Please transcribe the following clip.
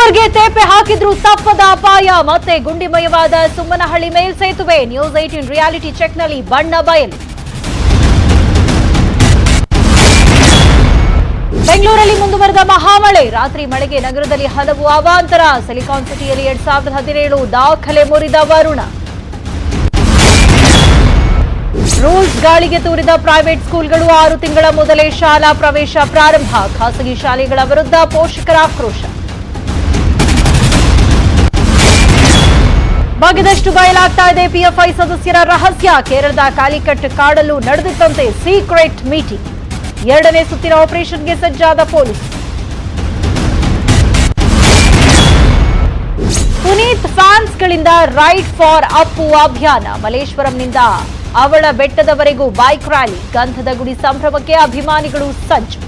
ಟ್ಯಾಂಕರ್ಗೆ ತೇಪೆ ಹಾಕಿದ್ರು ತಪ್ಪದ ಅಪಾಯ. ಮತ್ತೆ ಗುಂಡಿಮಯವಾದ ಸುಮ್ಮನಹಳ್ಳಿ ಮೇಲ್ಸೇತುವೆ. ನ್ಯೂಸ್ 18 ರಿಯಾಲಿಟಿ ಚೆಕ್ನಲ್ಲಿ ಬಣ್ಣ ಬಯಲು. ಬೆಂಗಳೂರಲ್ಲಿ ಮುಂದುವರೆದ ಮಹಾಮಳೆ. ರಾತ್ರಿ ಮಳೆಗೆ ನಗರದಲ್ಲಿ ಹಲವು ಅವಾಂತರ. ಸಿಲಿಕಾನ್ ಸಿಟಿಯಲ್ಲಿ 2017 ದಾಖಲೆ ಮುರಿದ ವರುಣ. ರೂಲ್ಸ್ ಗಾಳಿಗೆ ತೂರಿದ ಪ್ರೈವೇಟ್ ಸ್ಕೂಲ್ಗಳು. 6 ತಿಂಗಳ ಮೊದಲೇ ಶಾಲಾ ಪ್ರವೇಶ ಪ್ರಾರಂಭ. ಖಾಸಗಿ ಶಾಲೆಗಳ ವಿರುದ್ಧ ಪೋಷಕರ ಆಕ್ರೋಶ. ಬಗೆದಷ್ಟು ಬಯಲಾಗ್ತಾ ಇದೆ ಪಿಎಫ್ಐ ಸದಸ್ಯರ ರಹಸ್ಯ. ಕೇರಳದ ಕಾಲಿಕಟ್ ಕಾಡಲ್ಲೂ ನಡೆದಿತ್ತಂತೆ ಸೀಕ್ರೆಟ್ ಮೀಟಿಂಗ್. 2ನೇ ಸುತ್ತಿನ ಆಪರೇಷನ್ಗೆ ಸಜ್ಜಾದ ಪೊಲೀಸ್. ಪುನೀತ್ ಫ್ಯಾನ್ಸ್ಗಳಿಂದ ರೈಡ್ ಫಾರ್ ಅಪ್ಪು ಅಭಿಯಾನ. ಮಲೇಶ್ವರಂನಿಂದ ಅವಳ ಬೆಟ್ಟದವರೆಗೂ ಬೈಕ್ ರ್ಯಾಲಿ. ಗಂಧದ ಗುಡಿ ಸಂಭ್ರಮಕ್ಕೆ ಅಭಿಮಾನಿಗಳು ಸಜ್ಜು.